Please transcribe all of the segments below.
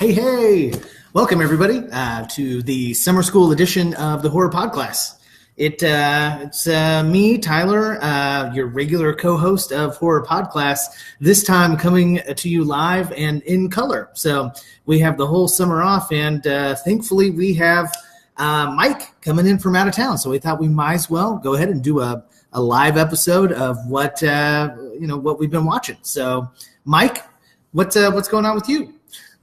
Hey! Welcome, everybody, to the summer school edition of the Horror Podcast. It's me, Tyler, your regular co-host of Horror Podcast, this time coming to you live and in color. So we have the whole summer off, and thankfully we have Mike coming in from out of town. So we thought we might as well go ahead and do a live episode of what we've been watching. So, Mike, what's going on with you?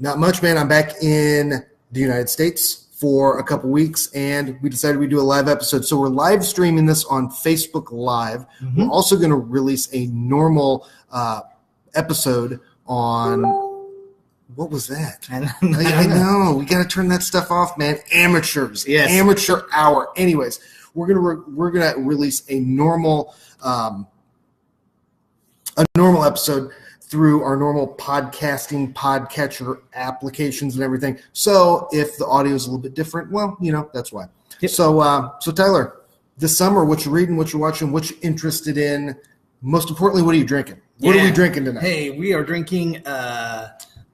Not much, man. I'm back in the United States for a couple weeks, and we decided we'd do a live episode. So we're live streaming this on Facebook Live. Mm-hmm. We're also going to release a normal episode on – what was that? I know. We got to turn that stuff off, man. Amateurs. Yes. Amateur hour. Anyways, we're gonna release a normal episode through our normal podcatcher applications and everything. So if the audio is a little bit different, well, that's why. Yep. So Tyler, this summer, what you reading, what you're watching, what you're interested in, most importantly, what are you drinking? What are we drinking tonight? Hey, we are drinking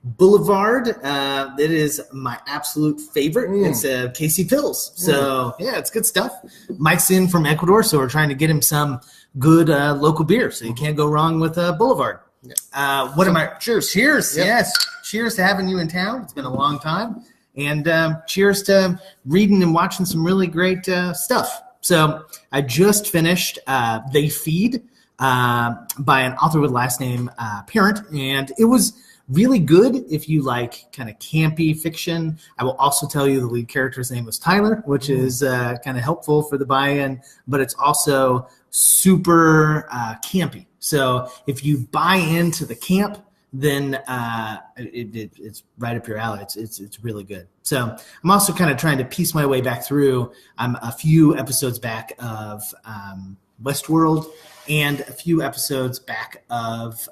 Boulevard. It is my absolute favorite. It's Casey Pills. So it's good stuff. Mike's in from Ecuador, so we're trying to get him some good local beer. So you can't go wrong with Boulevard. Cheers. Yep. Yes. Cheers to having you in town. It's been a long time. And cheers to reading and watching some really great stuff. So I just finished They Feed by an author with last name Parent. And it was really good if you like kind of campy fiction. I will also tell you the lead character's name was Tyler, which is kind of helpful for the buy-in, but it's also super campy. So if you buy into the camp, then it's right up your alley. It's really good. So I'm also kind of trying to piece my way back through. I'm a few episodes back of Westworld and a few episodes back of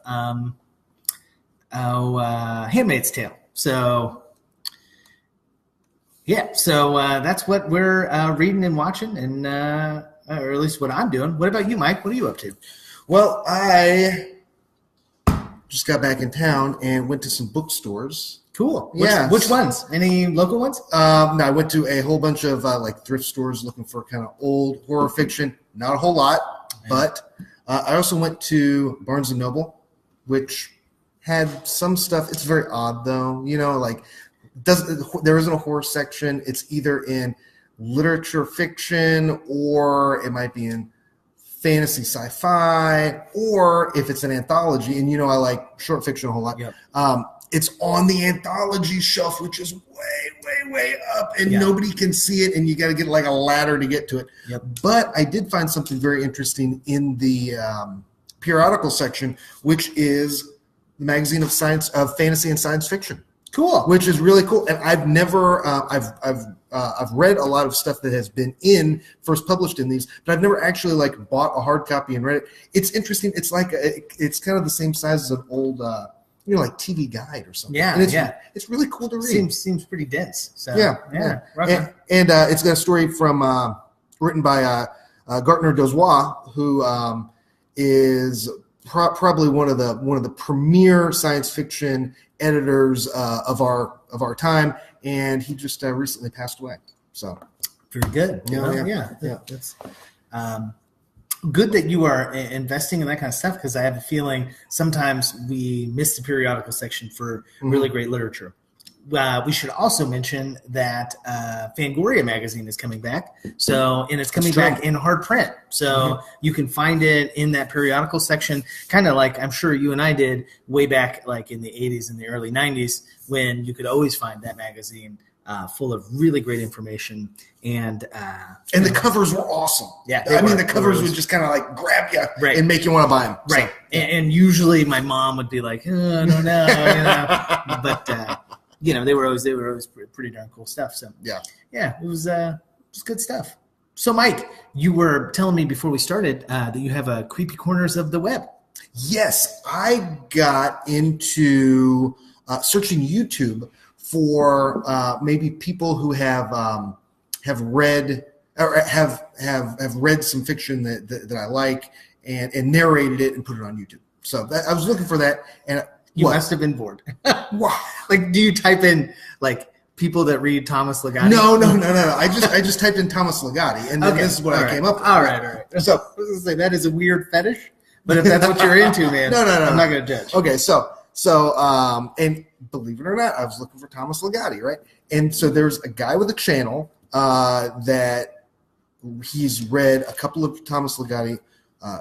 Handmaid's Tale. So that's what we're reading and watching, and or at least what I'm doing. What about you, Mike? What are you up to? Well, I just got back in town and went to some bookstores. Cool. Which ones? Any local ones? No, I went to a whole bunch of thrift stores looking for kind of old horror fiction. Not a whole lot, but I also went to Barnes & Noble, which had some stuff. It's very odd, though. There isn't a horror section. It's either in literature fiction, or it might be in fantasy sci-fi, or if it's an anthology, and I like short fiction a whole lot. Yep. It's on the anthology shelf, which is way up, and nobody can see it, and you got to get like a ladder to get to it. Yep. But I did find something very interesting in the periodical section, which is the magazine of fantasy and science fiction. Cool. Which is really cool. And I've never, I've read a lot of stuff that has been first published in these, but I've never actually bought a hard copy and read it. It's interesting. It's it's kind of the same size as an old, like TV Guide or something. Yeah. And it's really cool to read. Seems pretty dense. So yeah. And it's got a story written by Gartner Dozois, who is probably one of the premier science fiction editors of our time, and he just recently passed away. So very good. Yeah. That's good that you are investing in that kind of stuff, because I have a feeling sometimes we miss the periodical section for really great literature. We should also mention that Fangoria magazine is coming back. And it's coming back in hard print. So you can find it in that periodical section, kind of like I'm sure you and I did way back in the 80s and the early 90s, when you could always find that magazine full of really great information. And the covers were awesome. Yeah. The covers would just kind of grab you and make you want to buy them. Right. So, and usually my mom would be like, oh, I don't know. But they were always pretty darn cool stuff. So it was good stuff. So Mike, you were telling me before we started that you have a Creepy Corners of the Web. Yes, I got into searching YouTube for maybe people who have read or have read some fiction that I like and narrated it and put it on YouTube. So I was looking for that, and You What? must have been bored. Wow. Like, do you type in like people that read Thomas Ligotti? No. I just typed in Thomas Ligotti, and then this is what I came up with. All right. So I was gonna say that is a weird fetish, but if that's what you're into, man, no, I'm not gonna judge. Okay, so and believe it or not, I was looking for Thomas Ligotti, right? And so there's a guy with a channel that he's read a couple of Thomas Ligotti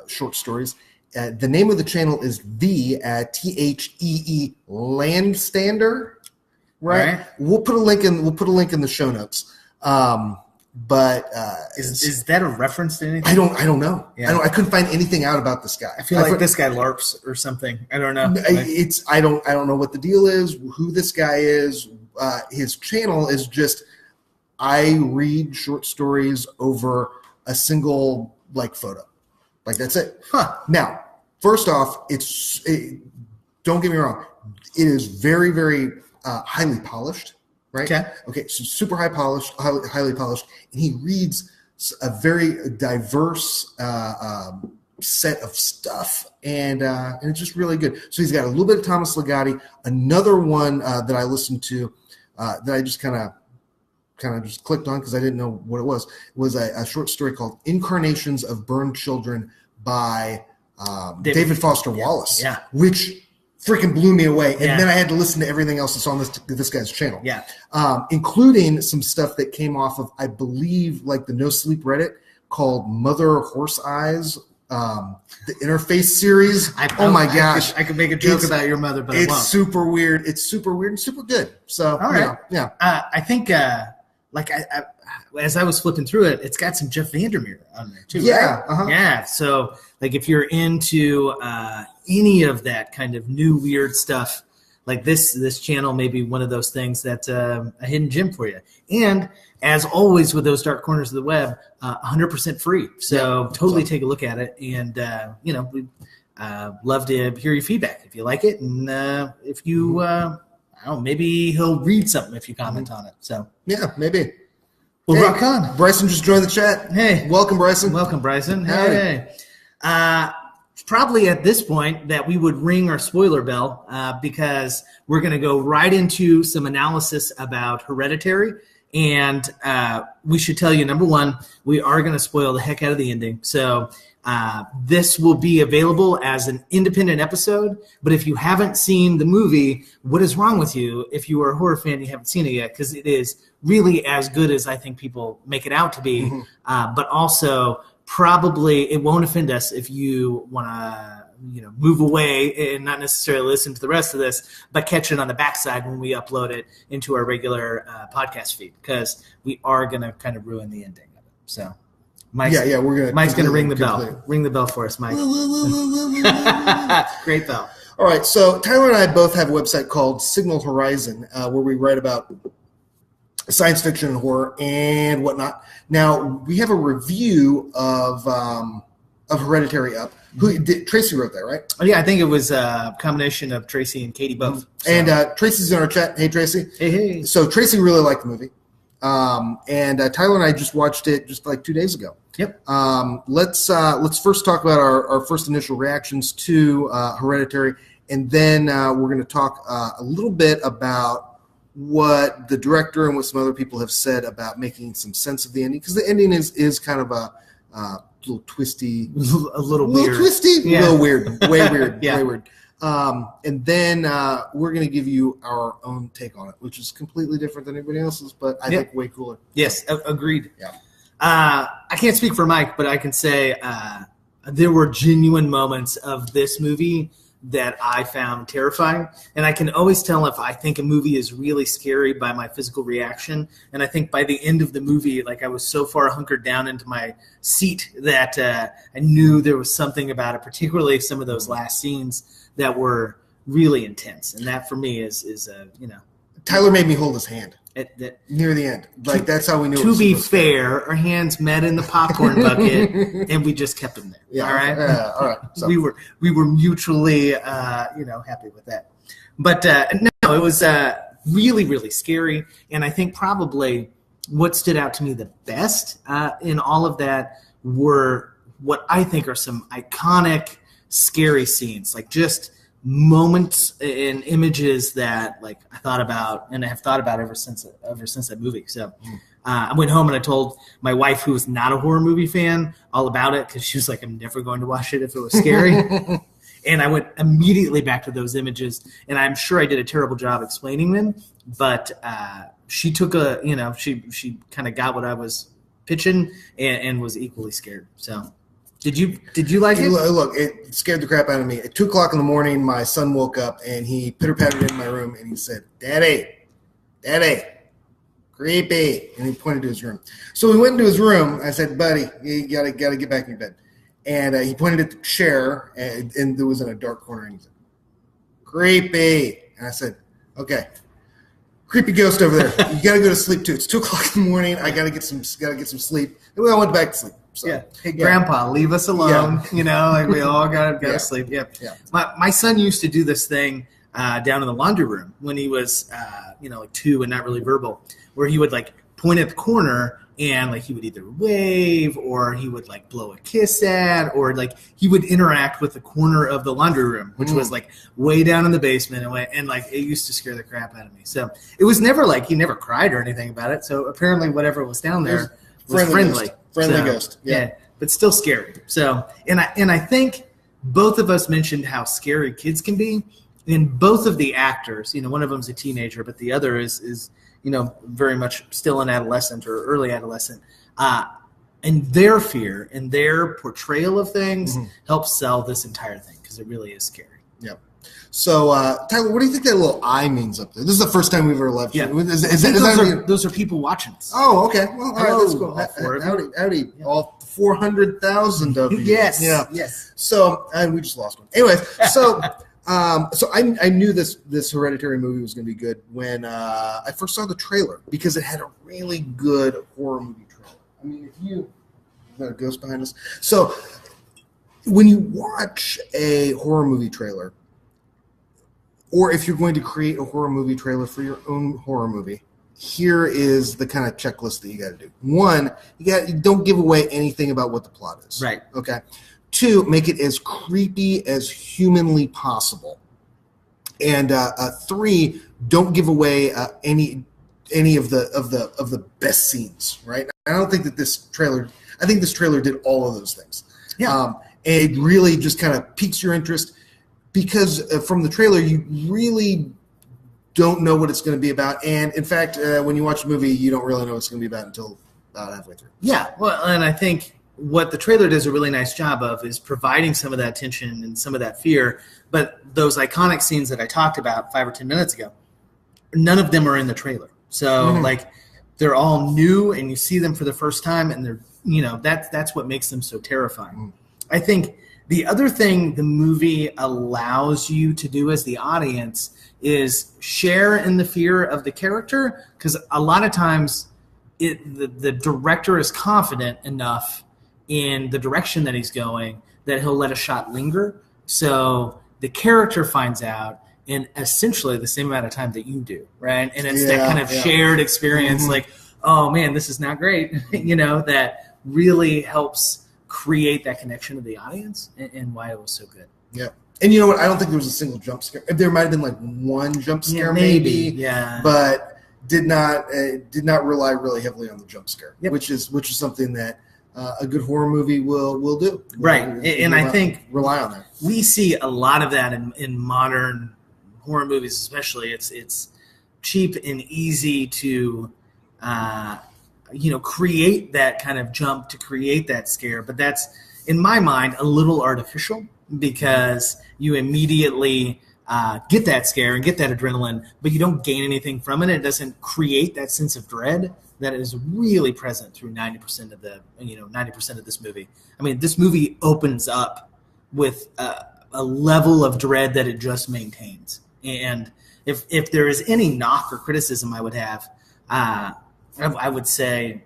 short stories. The name of the channel is the THEE Landstander, right? We'll put a link in the show notes. But is that a reference to anything? I don't know. Yeah. I couldn't find anything out about this guy. I feel like this guy LARPs or something. I don't know. I don't know what the deal is, who this guy is. His channel is just I read short stories over a single photo. Like that's it. Huh. Now, first off, don't get me wrong. It is very, very highly polished. Right. Okay. So super highly polished, and he reads a very diverse set of stuff, and it's just really good. So he's got a little bit of Thomas Ligotti. Another one that I listened to that I just kind of just clicked on because I didn't know what it was a short story called "Incarnations of Burned Children" by David Foster Wallace. Yeah. Which freaking blew me away, and then I had to listen to everything else that's on this guy's channel. Yeah, including some stuff that came off of, I believe, like the No Sleep Reddit called Mother Horse Eyes, the Interface series. Oh my gosh, I could make a joke about your mother, but it's super weird. It's super weird and super good. So, all right, yeah. I think as I was flipping through it, it's got some Jeff Vandermeer on there too. Yeah, right? Uh-huh. Yeah. So, like, if you're into any of that kind of new weird stuff, like this channel may be one of those things that's a hidden gem for you. And as always with those dark corners of the web, 100% free. So totally take a look at it, and we'd love to hear your feedback if you like it, and if you. I don't know, maybe he'll read something if you comment on it. So yeah, maybe. Well, rock on. Bryson just joined the chat. Hey, welcome, Bryson. Welcome, Bryson. Hey. Probably at this point that we would ring our spoiler bell because we're going to go right into some analysis about Hereditary. And we should tell you, number one, we are going to spoil the heck out of the ending. So this will be available as an independent episode. But if you haven't seen the movie, what is wrong with you? If you are a horror fan, you haven't seen it yet, because it is really as good as I think people make it out to be. Mm-hmm. But also, probably it won't offend us if you want to move away and not necessarily listen to the rest of this, but catch it on the backside when we upload it into our regular podcast feed, because we are going to kind of ruin the ending of it. So Mike's going to ring the bell. Ring the bell for us, Mike. Great bell. All right. So Tyler and I both have a website called Signal Horizon, where we write about science fiction and horror and whatnot. Now we have a review of Hereditary up. Tracy wrote that, right? Oh yeah, I think it was a combination of Tracy and Katie both. So. And Tracy's in our chat. Hey, Tracy. Hey. So Tracy really liked the movie, and Tyler and I just watched it just like 2 days ago. Yep. Let's first talk about our first initial reactions to Hereditary, and then we're going to talk a little bit about what the director and what some other people have said about making some sense of the ending, because the ending is kind of a little twisty, a little weird, twisty, yeah. A little weird, way weird, yeah. way weird. And then we're going to give you our own take on it, which is completely different than anybody else's, but I think way cooler. Yes, agreed. Yeah. I can't speak for Mike, but I can say there were genuine moments of this movie that I found terrifying. And I can always tell if I think a movie is really scary by my physical reaction. And I think by the end of the movie, like, I was so far hunkered down into my seat that I knew there was something about it, particularly some of those last scenes that were really intense. And that for me is Tyler made me hold his hand. Near the end. Like, that's how we knew. To be fair, our hands met in the popcorn bucket, and we just kept them there. Yeah, all right. All right. So. We were mutually, happy with that. But no, it was really, really scary. And I think probably what stood out to me the best in all of that were what I think are some iconic, scary scenes, like just moments and images that like I thought about and I have thought about ever since that movie. So I went home and I told my wife, who was not a horror movie fan, all about it because she was like, I'm never going to watch it if it was scary. And I went immediately back to those images, and I'm sure I did a terrible job explaining them, but she took she kind of got what I was pitching and was equally scared. So did you like it? Look, it scared the crap out of me. At 2:00 in the morning, my son woke up and he pitter-pattered in my room and he said, Daddy, creepy. And he pointed to his room. So we went into his room. I said, buddy, you gotta get back in your bed. And he pointed at the chair, and it was in a dark corner. And he said, creepy. And I said, okay, creepy ghost over there. You got to go to sleep too. It's 2:00 in the morning. I got to get some sleep. And we all went back to sleep. So, yeah. Hey, Grandpa, leave us alone. Yeah. Like we all got to sleep. Yeah. My son used to do this thing down in the laundry room when he was, like 2 and not really verbal, where he would like point at the corner. And like he would either wave or he would like blow a kiss at, or like he would interact with the corner of the laundry room, which was like way down in the basement, and like it used to scare the crap out of me. So it was never like he never cried or anything about it. So apparently whatever was down there was friendly. Friendly ghost. Yeah, but still scary. So and I think both of us mentioned how scary kids can be, and both of the actors, one of them's a teenager, but the other is very much still an adolescent or early adolescent, and their fear and their portrayal of things helps sell this entire thing because it really is scary. Yep. So, Tyler, what do you think that little eye means up there? This is the first time we've ever left. Yeah. Those are people watching us. Oh, okay. Well, all right, let's go. Howdy. Yeah. All 400,000 of you. Yes. Yeah. Yes. So, and we just lost one. Anyways, so I knew this Hereditary movie was going to be good when I first saw the trailer because it had a really good horror movie trailer. I mean, is that a ghost behind us? So when you watch a horror movie trailer, or if you're going to create a horror movie trailer for your own horror movie, here is the kind of checklist that you got to do. 1, you don't give away anything about what the plot is. Right. Okay. 2, make it as creepy as humanly possible. And 3, don't give away any of the best scenes. Right. I don't think that this trailer did all of those things. Yeah. It really just kind of piques your interest because from the trailer you really don't know what it's going to be about. And in fact, when you watch a movie, you don't really know what it's going to be about until about halfway through. Yeah. Well, and I think what the trailer does a really nice job of is providing some of that tension and some of that fear. But those iconic scenes that I talked about 5 or 10 minutes ago, none of them are in the trailer. So like they're all new and you see them for the first time and they're, that's what makes them so terrifying. I think the other thing the movie allows you to do as the audience is share in the fear of the character, because a lot of times the director is confident enough in the direction that he's going that he'll let a shot linger. So the character finds out in essentially the same amount of time that you do, right? And it's that kind of shared experience like, oh man, this is not great, that really helps create that connection to the audience and why it was so good. Yeah. And you know what? I don't think there was a single jump scare. There might have been like one jump scare, maybe. Yeah. But did not rely really heavily on the jump scare, which is something that a good horror movie will do. Right. And I think rely on that. We see a lot of that in modern horror movies, especially. It's cheap and easy to create that kind of jump, to create that scare. But that's, in my mind, a little artificial because you immediately get that scare and get that adrenaline, but you don't gain anything from it. It doesn't create that sense of dread that is really present through 90% of this movie. I mean, this movie opens up with a level of dread that it just maintains. And if there is any knock or criticism I would have, I would say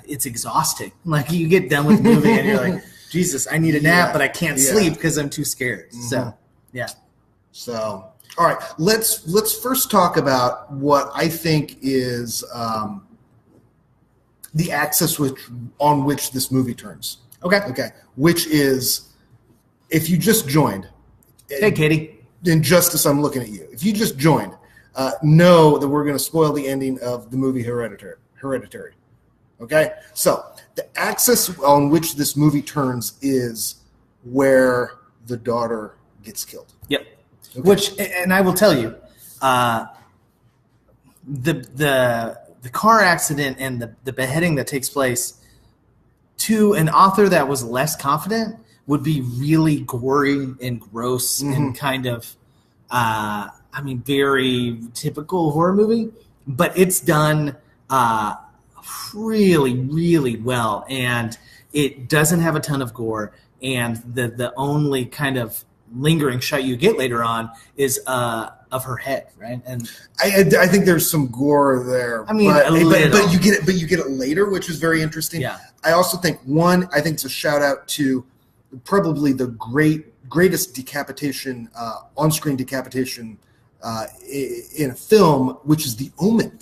it's exhausting. Like you get done with the movie and you're like, Jesus, I need a nap, but I can't sleep because I'm too scared. So, yeah. So, all right, let's first talk about what I think is the axis on which this movie turns. Okay. Which is, if you just joined, Hey, Katie. Injustice, I'm looking at you. If you just joined, know that we're going to spoil the ending of the movie Hereditary. Okay? So, the axis on which this movie turns is where the daughter gets killed. Yep. Okay. Which, and I will tell you, the car accident and the beheading that takes place, to an author that was less confident, would be really gory and gross and kind of, very typical horror movie. But it's done really, really well, and it doesn't have a ton of gore. And the only kind of lingering shot you get later on is of her head, right? And I think there's some gore there. I mean, but you get it later, which is very interesting. Yeah. I also think it's a shout out to probably the greatest decapitation, on-screen decapitation in a film, which is The Omen.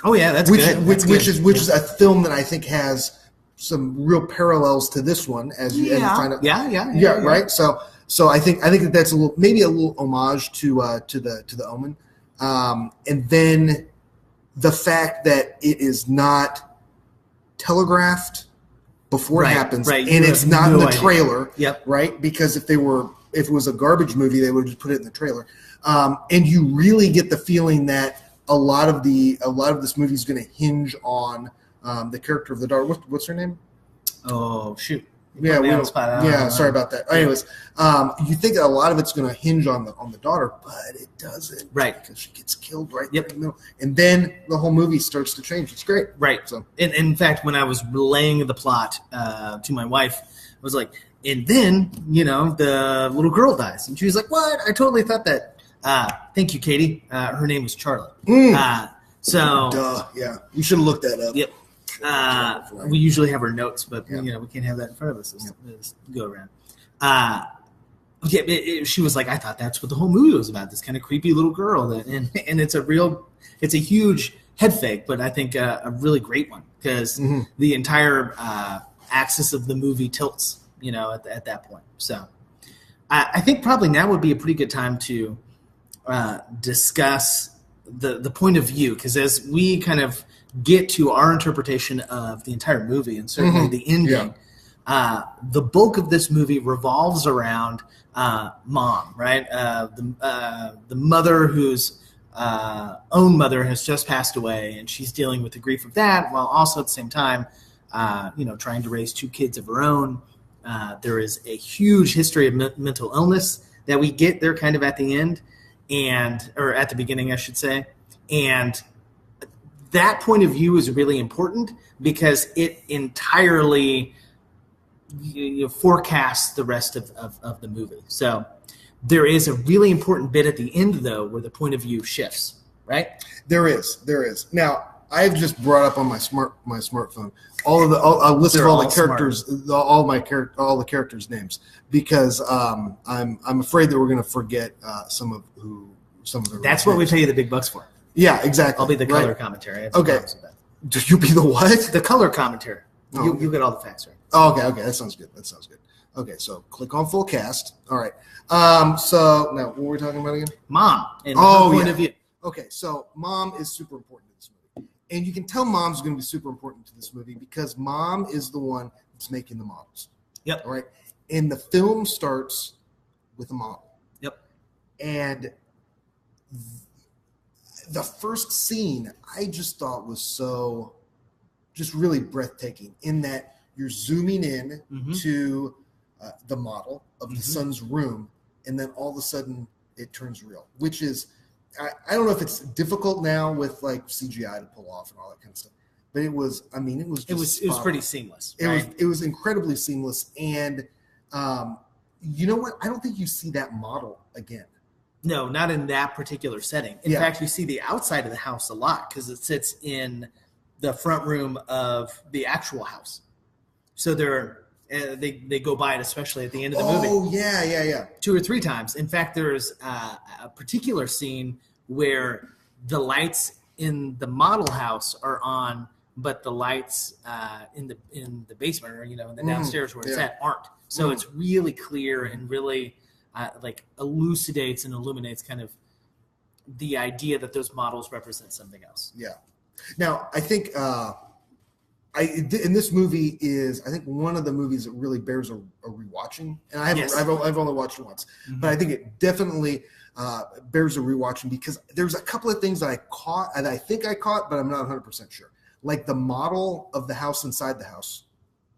Oh yeah, that's good. Which is a film that I think has some real parallels to this one, as you find out. Yeah, right. So I think that's a little homage to the Omen, and then the fact that it is not telegraphed before it happens, and it's not in the trailer. Yep. Right, because if it was a garbage movie, they would have just put it in the trailer, and you really get the feeling that a lot of this movie is going to hinge on the character of the daughter. What's her name? Oh shoot. Sorry about that. Anyways, you think a lot of it's going to hinge on the daughter, but it doesn't, right? Because she gets killed right in the middle, and then the whole movie starts to change. It's great, right? So, in fact, when I was relaying the plot to my wife, I was like, and then the little girl dies, and she was like, "What? I totally thought that." Thank you, Katie. Her name was Charlotte. Duh. Yeah, you should have looked that up. Yep. We usually have our notes, but we can't have that in front of us. Let's go around. She was like, I thought that's what the whole movie was about. This kind of creepy little girl, and it's a huge head fake, but I think a really great one because the entire axis of the movie tilts, at that point. So I think probably now would be a pretty good time to discuss the point of view, because as we kind of get to our interpretation of the entire movie and certainly the ending, the bulk of this movie revolves around mom, right? The mother whose own mother has just passed away, and she's dealing with the grief of that, while also at the same time, trying to raise two kids of her own. There is a huge history of mental illness that we get there kind of at the end, or at the beginning, I should say. And that point of view is really important because it entirely forecasts the rest of the movie. So there is a really important bit at the end, though, where the point of view shifts, right? There is. Now, I've just brought up on my smartphone a list of all the characters, all the characters' names, because I'm afraid that we're going to forget some of the. That's what we pay you the big bucks for. Yeah, exactly. I'll be the color commentary. Okay. You'll be the what? The color commentary. Oh. You get all the facts right. Oh, okay. That sounds good. Okay, so click on full cast. All right. So now what were we talking about again? Mom. And her point of view. Okay, so mom is super important to this movie. And you can tell mom's going to be super important to this movie because mom is the one that's making the models. Yep. All right. And the film starts with a model. Yep. And the first scene I just thought was so just really breathtaking in that you're zooming in to the model of the son's room, and then all of a sudden it turns real, which is, I don't know if it's difficult now with like CGI to pull off and all that kind of stuff, but it was pretty seamless. It was incredibly seamless. And you know what? I don't think you see that model again. No, not in that particular setting. In fact, you see the outside of the house a lot because it sits in the front room of the actual house. So they go by it, especially at the end of the movie. Oh, yeah. 2 or 3 times. In fact, there's a particular scene where the lights in the model house are on, but the lights in the basement or in the downstairs where it's at aren't. So it's really clear and really like elucidates and illuminates kind of the idea that those models represent something else. Yeah. Now, I think in this movie is, I think, one of the movies that really bears a rewatching. And I've only watched it once, but I think it definitely bears a rewatching because there's a couple of things that I caught, and I think I caught, but I'm not 100% sure. Like the model of the house inside the house,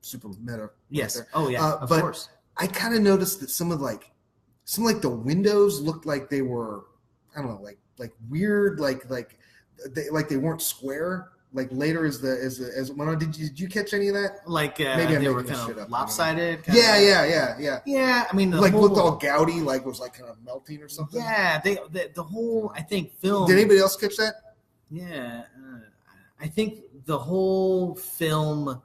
super meta. Yes. Right Oh yeah. Of course. I kind of noticed that some of the windows looked like they were, I don't know, like weird, like they weren't square. Like later as went on, did you catch any of that? Like maybe they were kind of lopsided. Yeah. Yeah, I mean, looked all gouty, like was like kind of melting or something. Yeah, the whole I think film. Did anybody else catch that? Yeah, I think the whole film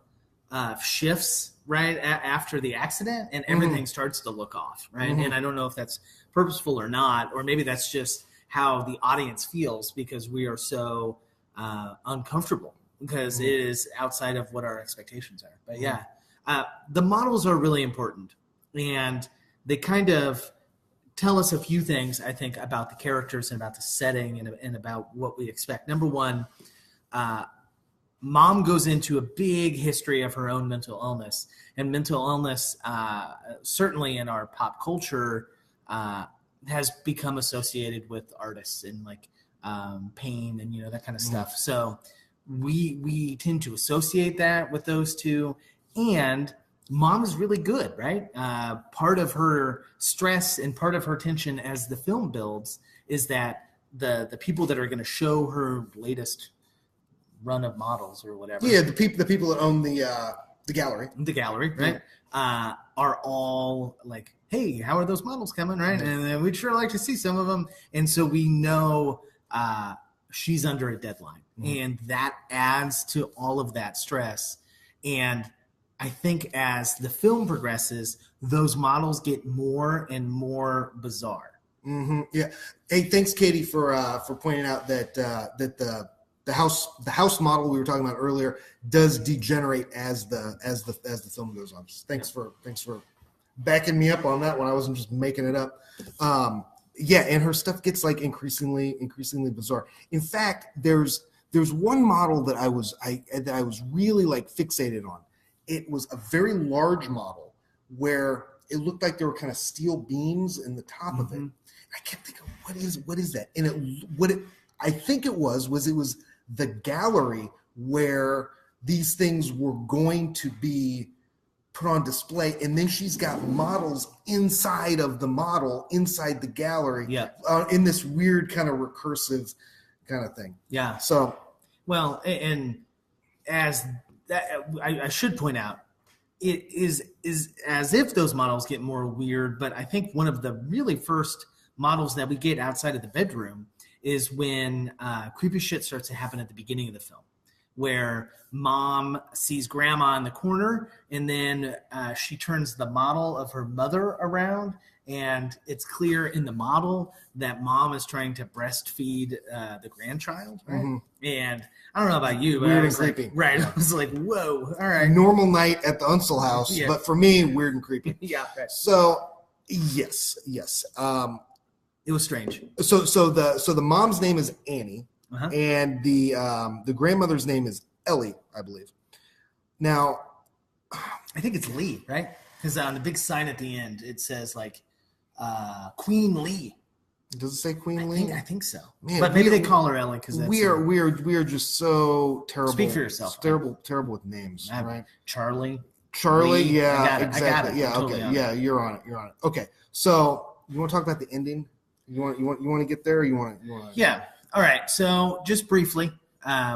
shifts right after the accident, and everything starts to look off, right? And I don't know if that's purposeful or not, or maybe that's just how the audience feels because we are so uncomfortable because it is outside of what our expectations are. But yeah, the models are really important, and they kind of tell us a few things, I think, about the characters and about the setting and about what we expect. Number one, Mom goes into a big history of her own mental illness, and mental illness, certainly in our pop culture, has become associated with artists and like pain and that kind of stuff. So we tend to associate that with those two. And Mom is really good, right? Part of her stress and part of her tension as the film builds is that the people that are going to show her latest run of models or whatever. Yeah, the people that own the gallery. The gallery, right? Yeah. Are all like, hey, how are those models coming, right? And we'd sure like to see some of them. And so we know she's under a deadline. And that adds to all of that stress. And I think as the film progresses, those models get more and more bizarre. Yeah. Hey, thanks, Katie, for pointing out that the house model we were talking about earlier does degenerate as the film goes on. Thanks for backing me up on that one. I wasn't just making it up. Yeah, and her stuff gets like increasingly bizarre. In fact, there's one model that I was really like fixated on. It was a very large model where it looked like there were kind of steel beams in the top of it. I kept thinking, what is that? And I think it was the gallery where these things were going to be put on display, and then she's got models inside of the model inside the gallery, in this weird kind of recursive kind of thing. Yeah. So, well, and as that, I should point out, it is as if those models get more weird, but I think one of the really first models that we get outside of the bedroom is when creepy shit starts to happen at the beginning of the film, where Mom sees Grandma in the corner, and then she turns the model of her mother around, and it's clear in the model that Mom is trying to breastfeed the grandchild, right? And I don't know about you, but weird I was and creepy. Right. I was like, whoa, all right. Normal night at the Unsel house, but for me, weird and creepy. Yeah. Right. So, yes. It was strange. So the mom's name is Annie, and the grandmother's name is Ellie, I believe. Now, I think it's Lee, right? Because on the big sign at the end, it says like Queen Lee. Does it say Queen Lee? I think so. Man, but maybe they call her Ellie because we are just so terrible. Speak for yourself. Terrible with names, right? Charlie. Lee, yeah, exactly. I got it. Yeah, totally okay, yeah, you're on it. Okay, so you want to talk about the ending? You want to get there? Or you want to? Yeah. All right. So just briefly,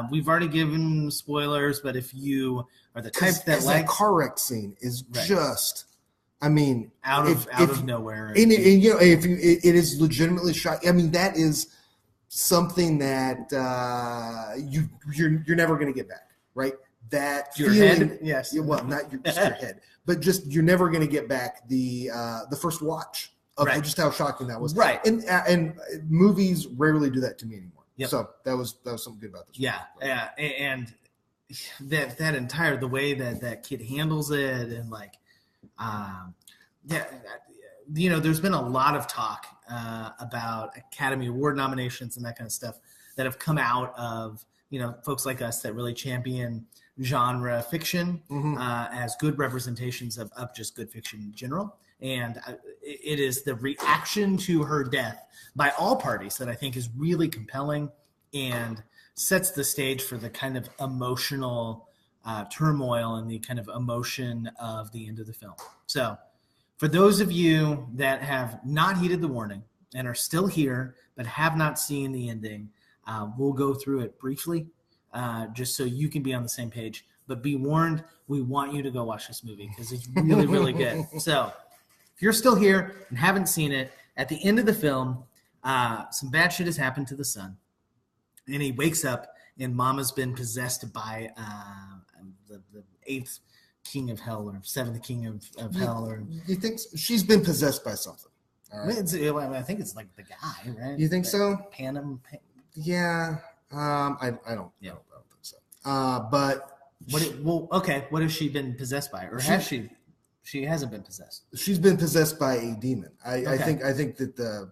we've already given spoilers, but if you are the type that car wreck scene is just, I mean, out of nowhere, and if it is legitimately shot. I mean, that is something that you're never going to get back, right? That your feeling, head, yes. Well, not just your head, but just you're never going to get back the first watch of just how shocking that was, right? And movies rarely do that to me anymore. Yep. So that was something good about this. Yeah, and that entire the way that kid handles it, and like, there's been a lot of talk about Academy Award nominations and that kind of stuff that have come out of, folks like us that really champion genre fiction as good representations of just good fiction in general. And it is the reaction to her death by all parties that I think is really compelling and sets the stage for the kind of emotional turmoil and the kind of emotion of the end of the film. So for those of you that have not heeded the warning and are still here but have not seen the ending, we'll go through it briefly just so you can be on the same page. But be warned, we want you to go watch this movie because it's really, really good. So if you're still here and haven't seen it, at the end of the film, some bad shit has happened to the son. And he wakes up and Mama's been possessed by the eighth king of hell or seventh king of hell. Or you think she's been possessed by something? All right. I think it's like the guy, right? You think so? Yeah. I don't think so. But what has she been possessed by, or has she? She hasn't been possessed. She's been possessed by a demon. I think that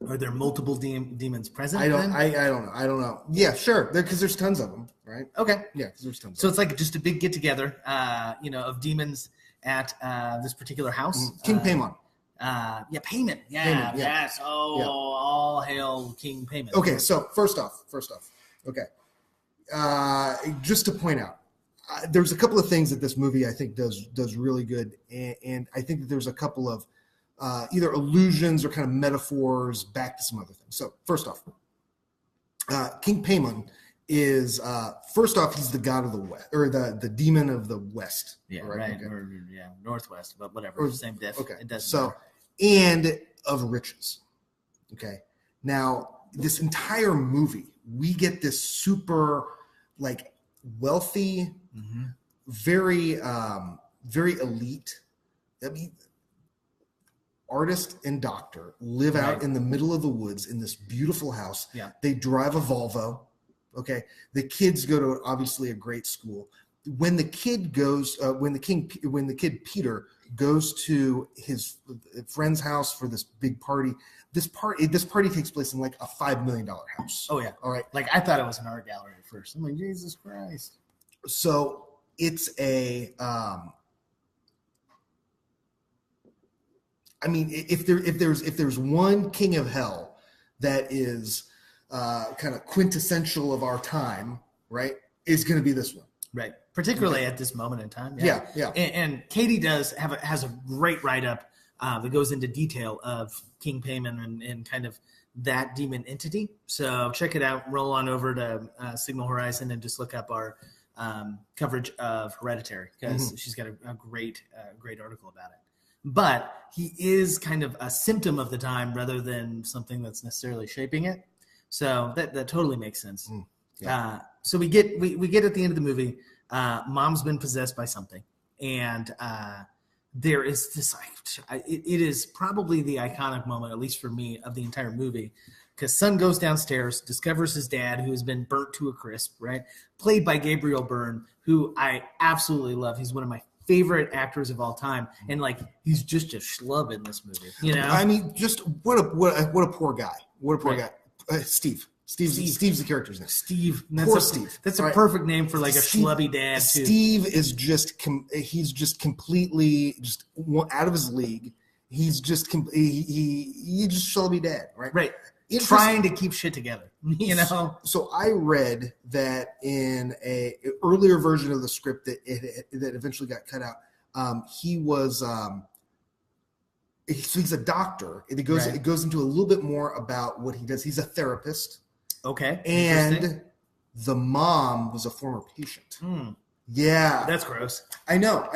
Are there multiple demons present? I don't know. Yeah, sure. Because there's tons of them, right? Okay. Yeah, because there's tons. So it's like just a big get together, of demons at this particular house. King Paimon. Payment. Yeah. Yes. Oh, yeah. All hail King Payment. Okay, so first off, okay. Just to point out, there's a couple of things that this movie I think does really good, and I think that there's a couple of either allusions or kind of metaphors back to some other things. So first off, King Paimon is first off, he's the god of the west, or the demon of the west. Yeah, right. Okay. Or, northwest, but whatever. Same diff. Okay. It doesn't matter. And of riches. Okay. Now, this entire movie, we get this super wealthy, very very elite. I mean, artist and doctor live out in the middle of the woods in this beautiful house. Yeah. They drive a Volvo. Okay. The kids go to obviously a great school. When the kid goes, when the kid Peter goes to his friend's house for this big party, this party takes place in a $5 million house. Oh yeah. All right. I thought it was an art gallery at first. I'm like, Jesus Christ. So it's a, if there's one king of hell that is kind of quintessential of our time, right, is going to be this one. Right. Particularly at this moment in time. Yeah. And Katie has a great write-up that goes into detail of King Paimon and kind of that demon entity. So check it out. Roll on over to Signal Horizon and just look up our coverage of Hereditary because she's got a great article about it. But he is kind of a symptom of the time rather than something that's necessarily shaping it. So that totally makes sense. So we get at the end of the movie, mom's been possessed by something, and there is this. It is probably the iconic moment, at least for me, of the entire movie, because son goes downstairs, discovers his dad, who has been burnt to a crisp, right? Played by Gabriel Byrne, who I absolutely love. He's one of my favorite actors of all time, and he's just a schlub in this movie. I mean, just what a poor guy. What a poor guy. Steve. Steve's the character's name. Steve. Poor Steve. That's a perfect name for a schlubby dad too. Steve is he's just completely just out of his league. He's just he just schlubby dad, right? Right. Trying to keep shit together, So I read that in a earlier version of the script that eventually got cut out. He was he's a doctor. It goes into a little bit more about what he does. He's a therapist. Okay. And the mom was a former patient. Yeah. That's gross. I know.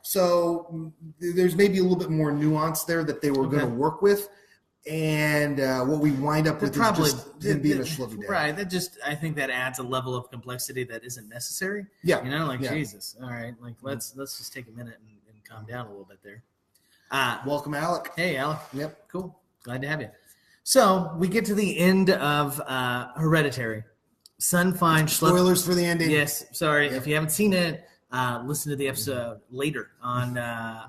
So there's maybe a little bit more nuance there that they were going to work with. And what we wind up with is just him being a schlubby dad. Right. I think that adds a level of complexity that isn't necessary. Yeah. Jesus. All right. Let's just take a minute and calm down a little bit there. Welcome, Alec. Hey, Alec. Yep. Cool. Glad to have you. So we get to the end of Hereditary. Son finds spoilers for the ending. Yes. Sorry if you haven't seen it. listen to the episode later on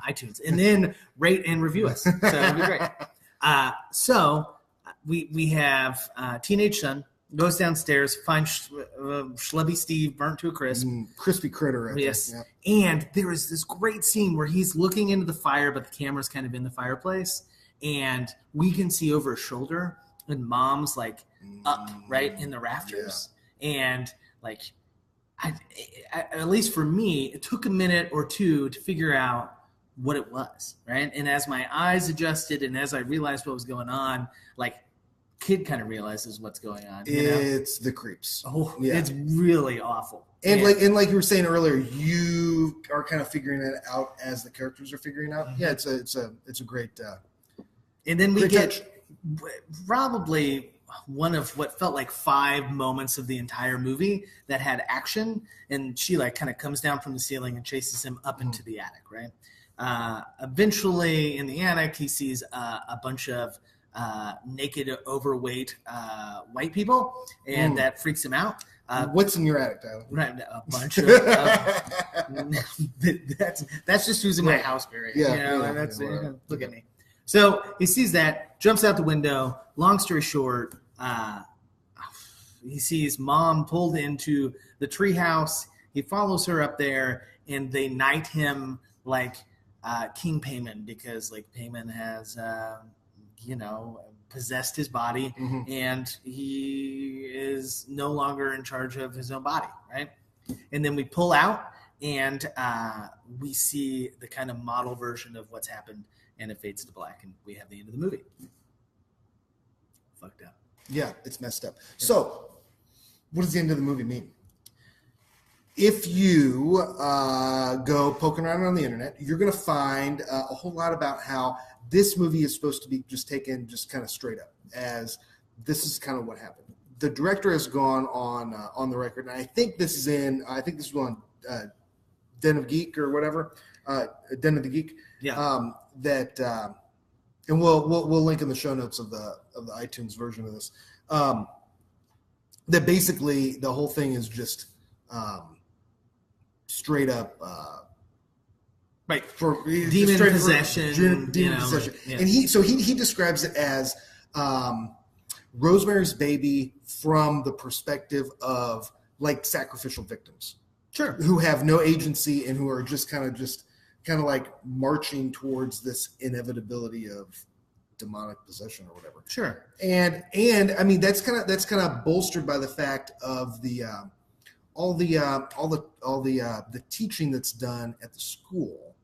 iTunes, and then rate and review us. So it'd be great. So we have teenage son goes downstairs, finds Schlubby Steve burnt to a crisp. Crispy critter. Yes. Yep. And there is this great scene where he's looking into the fire, but the camera's kind of in the fireplace. And we can see over his shoulder, and mom's like up right in the rafters. Yeah. And like, I, at least for me, it took a minute or two to figure out what it was, right? And as my eyes adjusted and as I realized what was going on, like, kid kind of realizes what's going on. It's the creeps. Oh, yeah. It's really awful. And like you were saying earlier, you are kind of figuring it out as the characters are figuring out. Mm-hmm. Yeah, it's a great. And then we get probably one of what felt like 5 moments of the entire movie that had action, and she like kind of comes down from the ceiling and chases him up into the attic. Right. Eventually, in the attic, he sees a bunch of naked, overweight white people, and that freaks him out. What's in your attic, Tyler? Right, a bunch of that's just who's in my house, Barry. Look at me. So he sees that, jumps out the window. Long story short, he sees mom pulled into the treehouse. He follows her up there, and they knight him like King Payman, because like Payman has possessed his body, and he is no longer in charge of his own body, right? And then we pull out, and we see the kind of model version of what's happened, and it fades to black, and we have the end of the movie. Fucked up. Yeah, it's messed up. So, what does the end of the movie mean? If you go poking around on the internet, you're going to find a whole lot about how this movie is supposed to be just taken just kind of straight up, as this is kind of what happened. The director has gone on the record, and I think this was on Den of Geek or whatever, Den of the Geek. Yeah. And we'll link in the show notes of the iTunes version of this. That basically the whole thing is just straight up. Right. For demon possession. Demon possession. Yeah. And he describes it as Rosemary's Baby from the perspective of like sacrificial victims. Sure. Who have no agency and who are just kind of like marching towards this inevitability of demonic possession or whatever. Sure. And I mean that's kind of bolstered by the fact of all the teaching that's done at the school.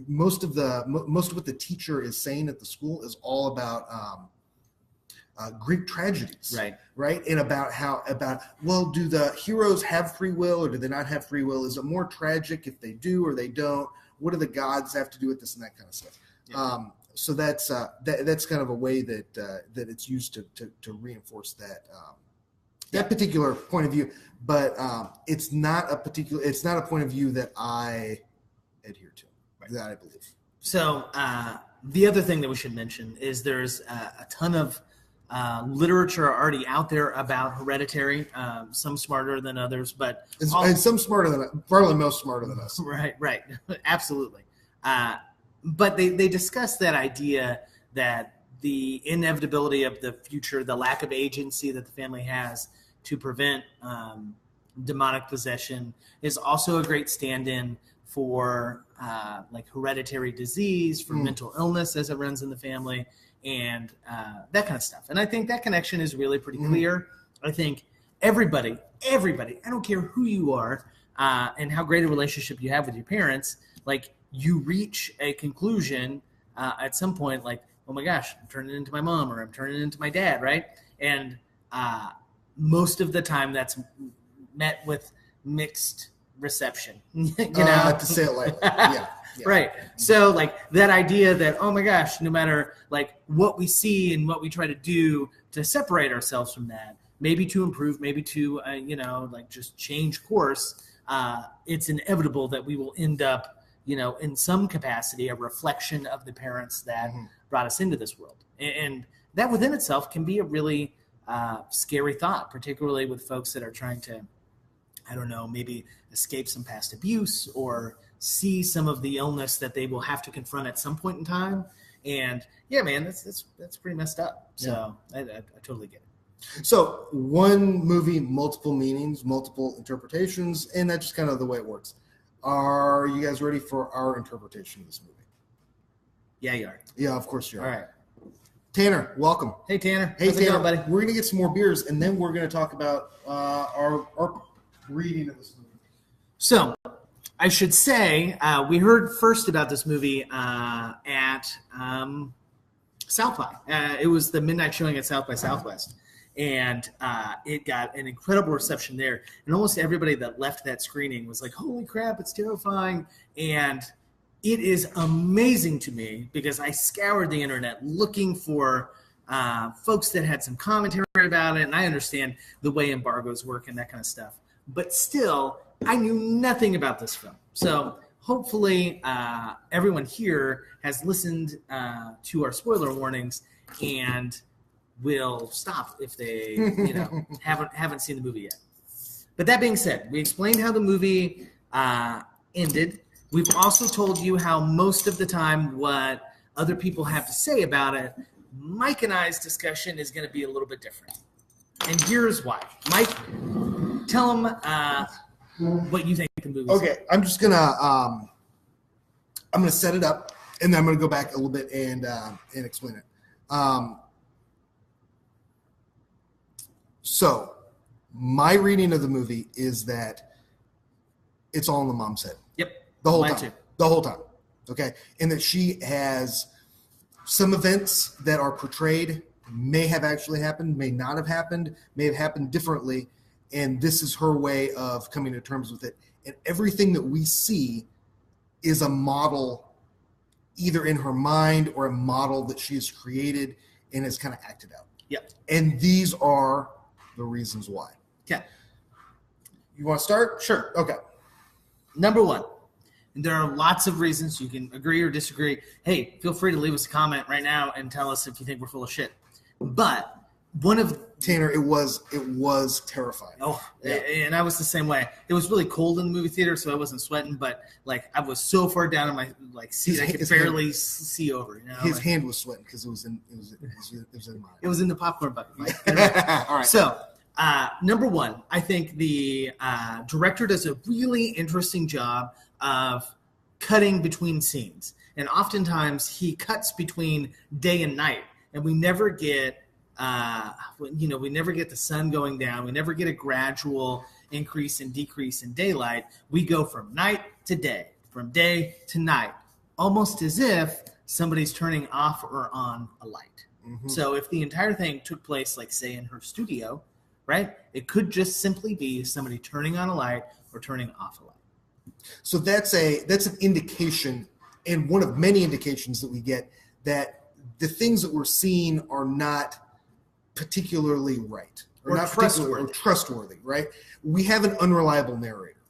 Most of what the teacher is saying at the school is all about Greek tragedies, right, and about do the heroes have free will or do they not have free will? Is it more tragic if they do or they don't? What do the gods have to do with this and that kind of stuff? Yeah. So that's kind of a way that it's used to reinforce that particular point of view, but it's not a point of view that I adhere to, that I believe. So the other thing that we should mention is there's a ton of literature already out there about Hereditary, some smarter than others, but and some smarter than, probably most smarter than us. Right, absolutely. But they discuss that idea that the inevitability of the future, the lack of agency that the family has to prevent demonic possession, is also a great stand-in for like hereditary disease, for mental illness as it runs in the family, and that kind of stuff. And I think that connection is really pretty clear. I think everybody, I don't care who you are and how great a relationship you have with your parents, like you reach a conclusion at some point like, oh my gosh, I'm turning into my mom or I'm turning into my dad, right? And most of the time that's met with mixed reception, to say it lightly. Yeah. Right. So like that idea that, oh my gosh, no matter like what we see and what we try to do to separate ourselves from that, maybe to improve, maybe to, like just change course, it's inevitable that we will end up, in some capacity, a reflection of the parents that brought us into this world. And that within itself can be a really scary thought, particularly with folks that are trying to I don't know, maybe escape some past abuse or see some of the illness that they will have to confront at some point in time. And yeah, man, that's pretty messed up. So I totally get it. So one movie, multiple meanings, multiple interpretations, and that's just kind of the way it works. Are you guys ready for our interpretation of this movie? Yeah, you are. Yeah, of course you are. All right. Tanner, welcome. Hey, Tanner. Hey, How's it Tanner, going, buddy? we're going to get some more beers, and then we're going to talk about our reading of this movie. So I should say we heard first about this movie at South by. It was the midnight showing at South by Southwest. And it got an incredible reception there. And almost everybody that left that screening was like, holy crap, it's terrifying. And it is amazing to me because I scoured the internet looking for folks that had some commentary about it. And I understand the way embargoes work and that kind of stuff. But still, I knew nothing about this film. So hopefully everyone here has listened to our spoiler warnings and will stop if they haven't seen the movie yet. But that being said, we explained how the movie ended. We've also told you how most of the time what other people have to say about it. Mike and I's discussion is going to be a little bit different. And here's why. Mike, tell them what you think the movie is. Okay, I'm just gonna set it up, and then I'm gonna go back a little bit and explain it. So, my reading of the movie is that it's all in the mom's head. Yep. The whole Mine time. too. The whole time. Okay? And that she has some events that are portrayed, may have actually happened, may not have happened, may have happened differently, and this is her way of coming to terms with it. And everything that we see is a model either in her mind or a model that she has created and has kind of acted out. Yep. And these are the reasons why. Okay. You want to start? Sure. Okay. Number one, and there are lots of reasons you can agree or disagree. Hey, feel free to leave us a comment right now and tell us if you think we're full of shit. But one of Tanner, it was terrifying. Oh, yeah. And I was the same way. It was really cold in the movie theater, so I wasn't sweating. But like, I was so far down in my seat, I could barely see over. His hand was sweating because it was in mine. It was in the popcorn bucket, Mike. All right. So, number one, I think the director does a really interesting job of cutting between scenes, and oftentimes he cuts between day and night, and we never get. We never get the sun going down. We never get a gradual increase and decrease in daylight. We go from night to day, from day to night, almost as if somebody's turning off or on a light. Mm-hmm. So if the entire thing took place, like say in her studio, right, it could just simply be somebody turning on a light or turning off a light. So that's an indication, and one of many indications that we get, that the things that we're seeing are not particularly right or not trustworthy, right? We have an unreliable narrator,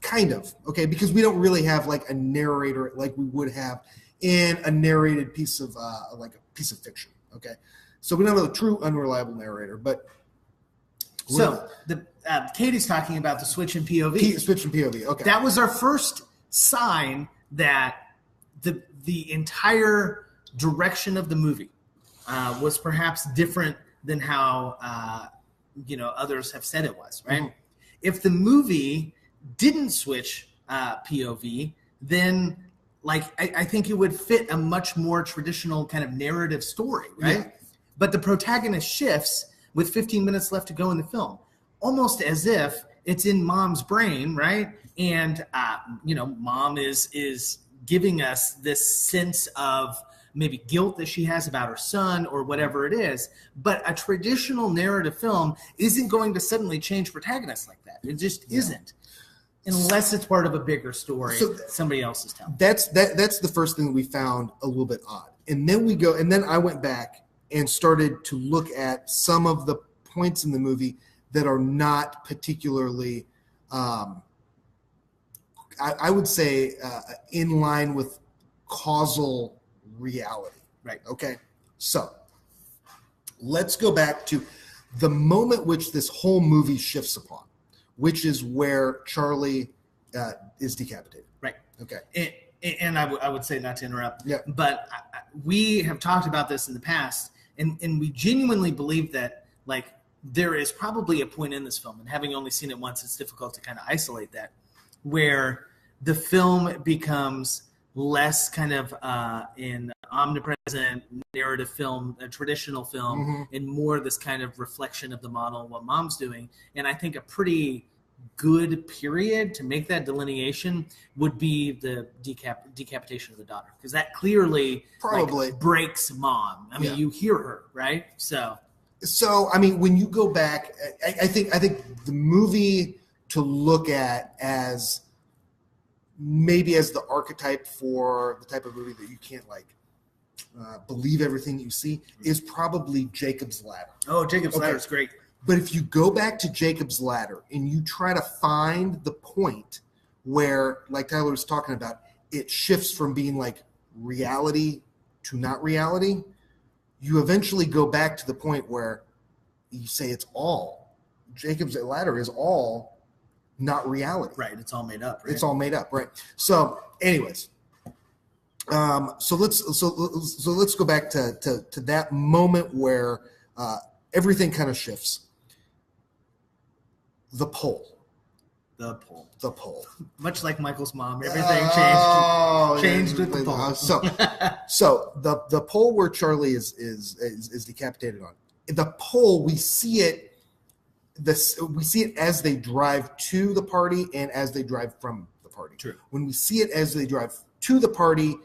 kind of, okay, because we don't really have like a narrator like we would have in a narrated piece of like a piece of fiction, okay? So we don't have a true unreliable narrator, but so the Katie's talking about the switch in POV. Switch in POV, okay. That was our first sign that the entire direction of the movie was perhaps different than how others have said it was, right? Mm-hmm. If the movie didn't switch POV, then I think it would fit a much more traditional kind of narrative story, right? Yeah. But the protagonist shifts with 15 minutes left to go in the film, almost as if it's in mom's brain, right? And mom is giving us this sense of maybe guilt that she has about her son or whatever it is. But a traditional narrative film isn't going to suddenly change protagonists like that. It just isn't. Unless it's part of a bigger story somebody else is telling. That's the first thing that we found a little bit odd. And then I went back and started to look at some of the points in the movie that are not particularly I would say in line with causal reality. Right. Okay. So let's go back to the moment which this whole movie shifts upon, which is where Charlie is decapitated. Right. Okay. And I would say, not to interrupt, yeah. but we have talked about this in the past, and we genuinely believe that, like, there is probably a point in this film, and having only seen it once, it's difficult to kind of isolate that, where the film becomes less kind of an omnipresent narrative film, a traditional film, and more this kind of reflection of the model and what Mom's doing. And I think a pretty good period to make that delineation would be the decapitation of the daughter, because that clearly probably breaks Mom. I mean, you hear her, right? So I mean, when you go back, I think the movie to look at as maybe as the archetype for the type of movie that you can't believe everything you see is probably Jacob's Ladder. Oh, Jacob's Ladder is great. But if you go back to Jacob's Ladder and you try to find the point where, like Tyler was talking about, it shifts from being like reality to not reality, you eventually go back to the point where you say it's all. Jacob's Ladder is all not reality. Right. It's all made up. Right? It's all made up. Right. So anyways, so let's go back to that moment where everything kind of shifts. The pole. Much like Michael's mom, everything changed with the pole. So the pole where Charlie is decapitated on. The pole, we see it as they drive to the party and as they drive from the party. True. When we see it as they drive to the party,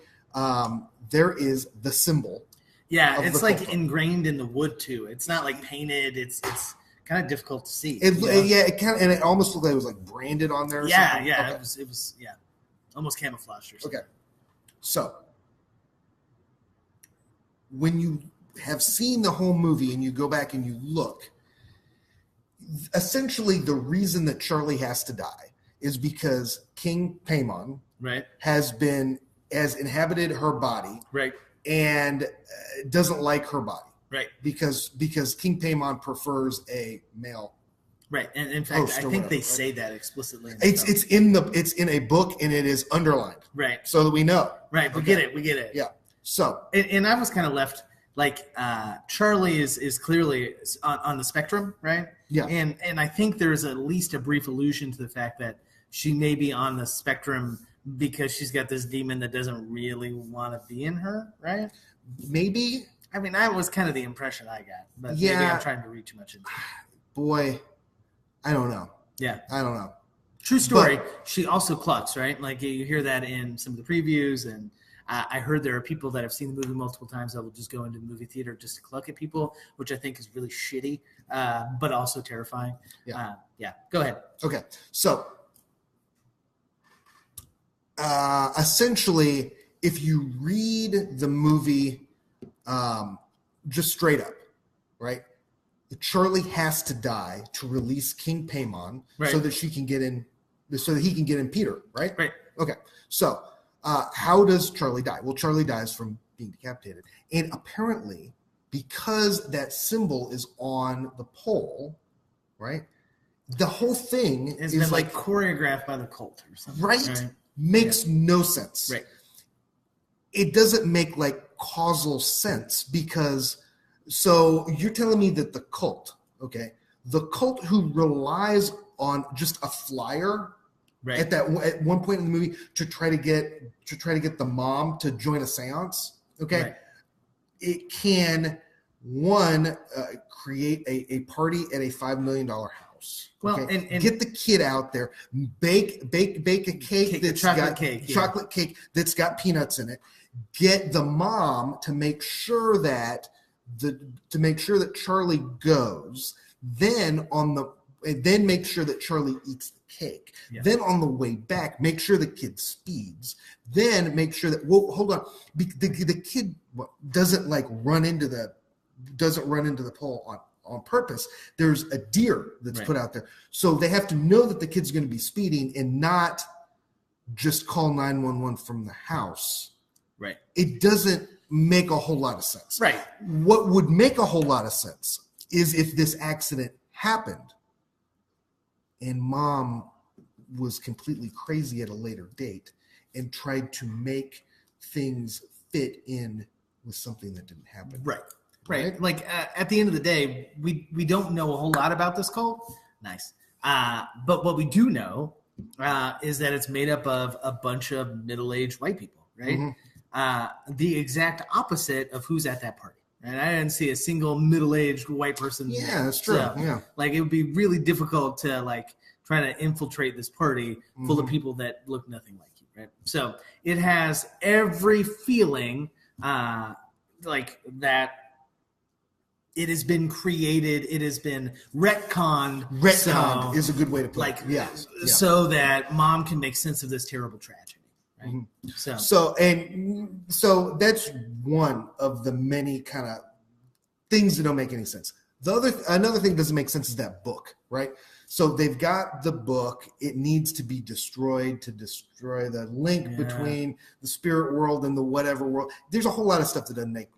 there is the symbol. Yeah, it's like ingrained in the wood too. It's not like painted. It's kind of difficult to see. It almost looked like it was like branded on there. Okay. It was almost camouflaged or something. Okay, so when you have seen the whole movie and you go back and you look, essentially the reason that Charlie has to die is because King Paimon has inhabited her body, right, and doesn't like her body. Right. Because King Paimon prefers a male. Right. And in fact, I think they say that explicitly. It's in a book and it is underlined. Right. So that we know. Right. We get it. Yeah. So and I was kind of left like Charlie is clearly on the spectrum, right? Yeah. And I think there's at least a brief allusion to the fact that she may be on the spectrum because she's got this demon that doesn't really want to be in her, right? Maybe. I mean, that was kind of the impression I got, but maybe I'm trying to read too much into it. Boy, I don't know. Yeah. I don't know. True story. She also clucks, right? Like you hear that in some of the previews, and I heard there are people that have seen the movie multiple times that will just go into the movie theater just to cluck at people, which I think is really shitty, but also terrifying. Yeah. Go ahead. Okay. So essentially, if you read the movie just straight up, right? Charlie has to die to release King Paimon so that he can get in Peter, right? Right. Okay. So how does Charlie die? Well, Charlie dies from being decapitated. And apparently, because that symbol is on the pole, right? The whole thing has been like choreographed by the cult or something. Right? Makes no sense. Right. It doesn't make like causal sense because so you're telling me that the cult who relies on just a flyer at one point in the movie to try to get the mom to join a seance, it can create a party at a $5 million house. Well, and get the kid out there, bake a cake chocolate cake that's got peanuts in it. Get the mom to make sure that Charlie goes. Then make sure that Charlie eats the cake. Yeah. Then on the way back, make sure the kid speeds. Then make sure that hold on, the kid doesn't run into the pole on purpose. There's a deer that's put out there, so they have to know that the kid's going to be speeding and not just call 911 from the house. Right. It doesn't make a whole lot of sense. Right. What would make a whole lot of sense is if this accident happened and mom was completely crazy at a later date and tried to make things fit in with something that didn't happen. Right. Like at the end of the day, we don't know a whole lot about this cult. Nice. But what we do know is that it's made up of a bunch of middle-aged white people, right? Mm-hmm. The exact opposite of who's at that party. And I didn't see a single middle-aged white person. Yeah, that's true. So, like, it would be really difficult to like try to infiltrate this party full of people that look nothing like you, right? So it has every feeling like that. It has been created. It has been retconned. Retconned is a good way to put it. So that mom can make sense of this terrible tragedy. Right? Mm-hmm. So that's one of the many kind of things that don't make any sense. Another thing that doesn't make sense is that book, right? So they've got the book. It needs to be destroyed to destroy the link between the spirit world and the whatever world. There's a whole lot of stuff that doesn't make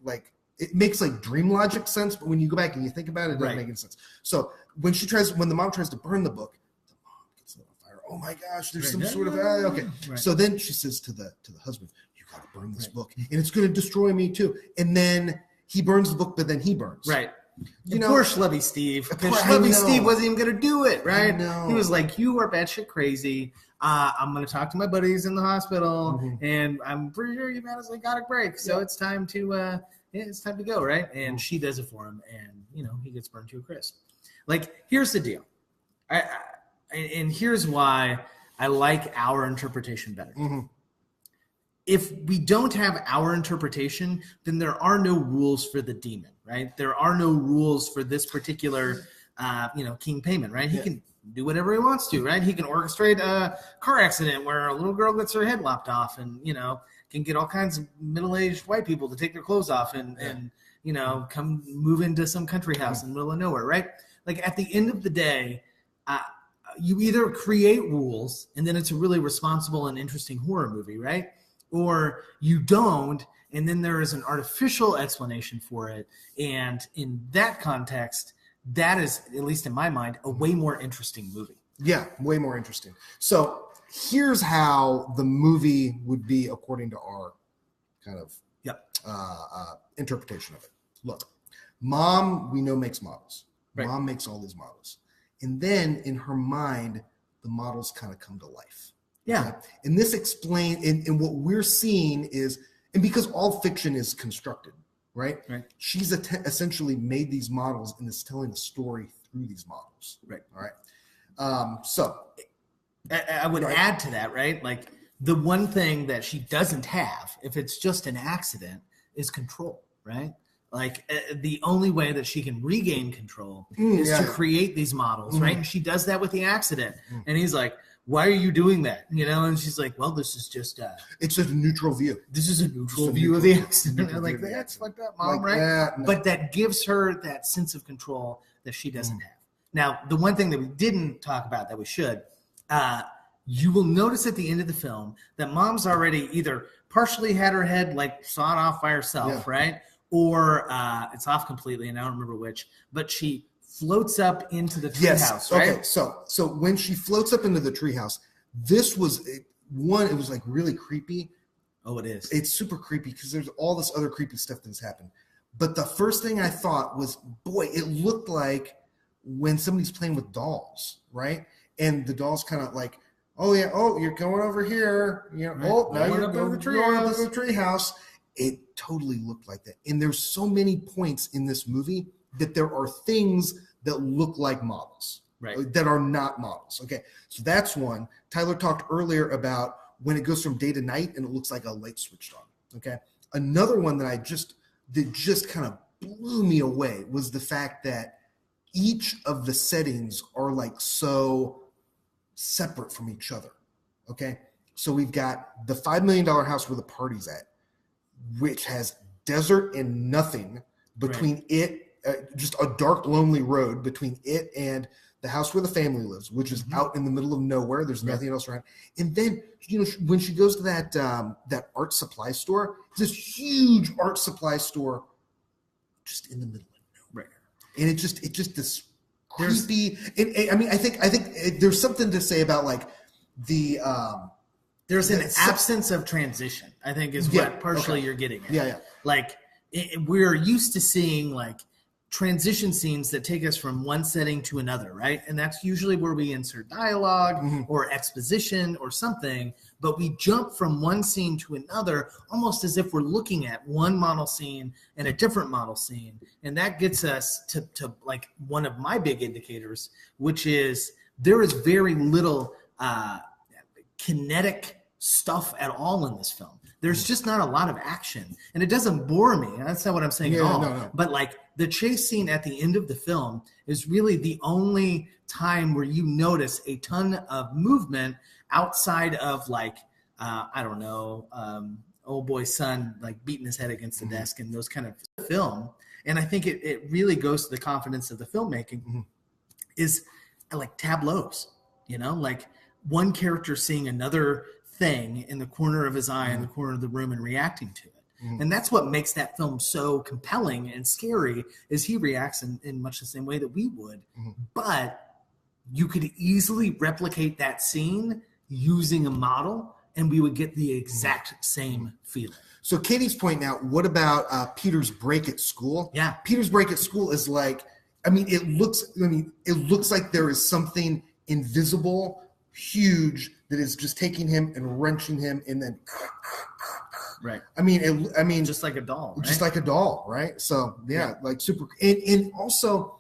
it makes like dream logic sense, but when you go back and you think about it, it doesn't make any sense. So when the mom tries to burn the book, the mom gets lit on fire. Oh my gosh, there's some sort of okay. Right. So then she says to the husband, "You got to burn this book, and it's going to destroy me too." And then he burns the book, but then he burns. Right. Poor Schlubby Steve. Because Schlubby Steve wasn't even going to do it, right? He was like, "You are batshit crazy. I'm going to talk to my buddies in the hospital, and I'm pretty sure you've honestly got a break. So it's time to it's time to go, right?" And she does it for him, and he gets burned to a crisp. Like, here's the deal, and here's why I like our interpretation better. If we don't have our interpretation, then there are no rules for the demon, right? There are no rules for this particular, King Payment, right? He can do whatever he wants to, right? He can orchestrate a car accident where a little girl gets her head lopped off and, can get all kinds of middle-aged white people to take their clothes off and come move into some country house in the middle of nowhere, right? Like, at the end of the day, you either create rules and then it's a really responsible and interesting horror movie, right? Or you don't, and then there is an artificial explanation for it. And in that context, that is, at least in my mind, a way more interesting movie. Yeah, way more interesting. So here's how the movie would be according to our kind of interpretation of it. Look, mom, we know, makes models. Right. Mom makes all these models. And then in her mind, the models kind of come to life. Yeah. Okay? And this explains, and what we're seeing is, and because all fiction is constructed, right? She's essentially made these models and is telling a story through these models. Right. All right. So I would add to that, right? Like, the one thing that she doesn't have, if it's just an accident, is control, right? Like, the only way that she can regain control is to create these models, right? And she does that with the accident. And he's like, "Why are you doing that?" And she's like, "Well, this is just it's a neutral view. This is a neutral view of the accident." And like, that's fucked up, mom, like, right? No. But that gives her that sense of control that she doesn't have. Now, the one thing that we didn't talk about that we should, you will notice at the end of the film that mom's already either partially had her head like sawed off by herself, right? Or it's off completely, and I don't remember which, but she floats up into the treehouse, right? Okay, so when she floats up into the treehouse, this was it was like really creepy. Oh, it is. It's super creepy because there's all this other creepy stuff that's happened. But the first thing I thought was, boy, it looked like when somebody's playing with dolls, right? And the doll's kind of like, "Oh yeah, oh, you're going over here, now you're going to the treehouse." It totally looked like that. And there's so many points in this movie that there are things that look like models, right, that are not models. Okay, so that's one. Tyler talked earlier about when it goes from day to night and it looks like a light switched on. Okay, another one that just kind of blew me away was the fact that each of the settings are like so separate from each other. Okay, so we've got the $5 million house where the party's at, which has desert and nothing between it, just a dark, lonely road between it and the house where the family lives, which is out in the middle of nowhere. There's nothing else around. And then, when she goes to that art supply store, this huge art supply store just in the middle of nowhere. And it just this creepy. I mean, I think there's something to say about like the there's an absence of transition, I think, is what partially you're getting at. Yeah. Like we're used to seeing like transition scenes that take us from one setting to another, right? And that's usually where we insert dialogue or exposition or something, but we jump from one scene to another almost as if we're looking at one model scene and a different model scene. And that gets us to like one of my big indicators, which is there is very little kinetic stuff at all in this film. There's just not a lot of action, and it doesn't bore me. That's not what I'm saying at all. No. But like the chase scene at the end of the film is really the only time where you notice a ton of movement outside of like, I don't know, old boy's son, like beating his head against the desk and those kind of film. And I think it really goes to the confidence of the filmmaking is like tableaus, you know, like one character seeing another thing in the corner of his eye in the corner of the room and reacting to it. And that's what makes that film so compelling and scary is he reacts in much the same way that we would. But you could easily replicate that scene using a model and we would get the exact same feeling. So Katie's pointing out, what about Peter's break at school? Yeah. Peter's break at school is like, it looks like there is something invisible, huge, that is just taking him and wrenching him and then right. I mean just like a doll, right? Just like a doll, right? So yeah. Like super and also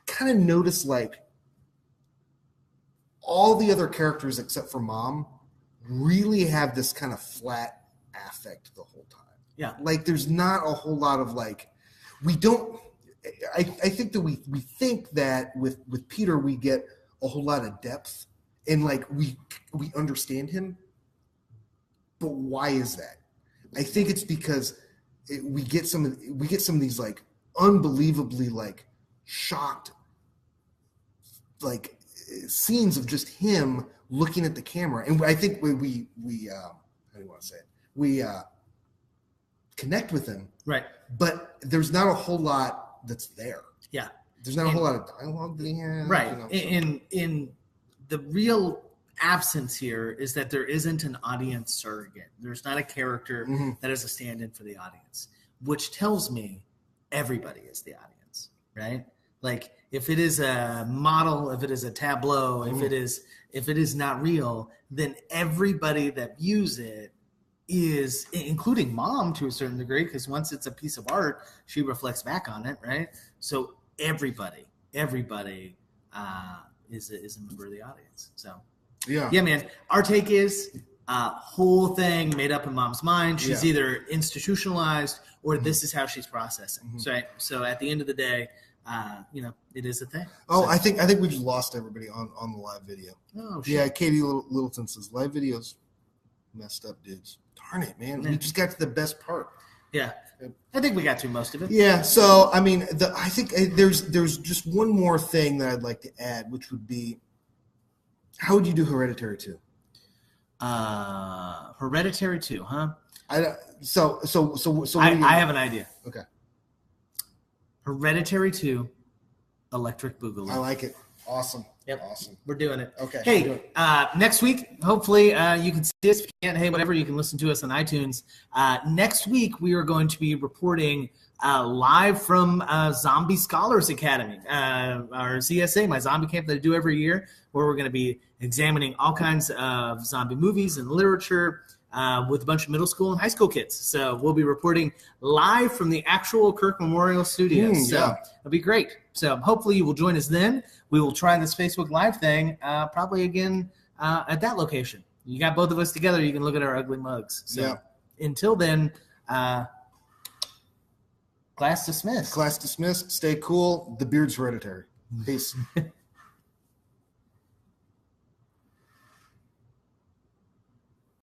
kind of notice like all the other characters except for mom really have this kind of flat affect the whole time. Yeah. Like there's not a whole lot of like I think that we think that with Peter we get a whole lot of depth and like we understand him, but why is that? I think it's because we get some of these like unbelievably like shocked like scenes of just him looking at the camera, and I think we how do you want to say it? We connect with him, right? But there's not a whole lot that's there. Yeah, there's not a whole lot of dialogue that he has, right? You know, in the real absence here is that there isn't an audience surrogate. There's not a character that is a stand-in for the audience, which tells me everybody is the audience, right? Like if it is a model, if it is a tableau, if it is not real, then everybody that views it is, including mom to a certain degree, because once it's a piece of art, she reflects back on it, right? So everybody is a member of the audience. So yeah, man. Our take is whole thing made up in mom's mind. She's either institutionalized or this is how she's processing. So at the end of the day, it is a thing. Oh, so, I think we just lost everybody on the live video. Oh, shit. Yeah, Katie Littleton says live videos messed up, dudes. Darn it, man. We just got to the best part. Yeah. I think we got through most of it. Yeah. So, I mean, I think there's just one more thing that I'd like to add, which would be, how would you do Hereditary 2? Hereditary 2, huh? I have an idea. Okay. Hereditary 2, Electric Boogaloo. I like it. Awesome. Yep. Awesome. We're doing it. Okay. Hey, next week, hopefully you can see us. If you can't, hey, whatever, you can listen to us on iTunes. Next week, we are going to be reporting live from Zombie Scholars Academy, our ZSA, my zombie camp that I do every year, where we're going to be examining all kinds of zombie movies and literature with a bunch of middle school and high school kids. So we'll be reporting live from the actual Kirk Memorial Studios. So it'll be great. So hopefully you will join us then. We will try this Facebook Live thing probably again at that location. You got both of us together. You can look at our ugly mugs. So until then, class dismissed. Class dismissed. Stay cool. The beard's hereditary. Peace.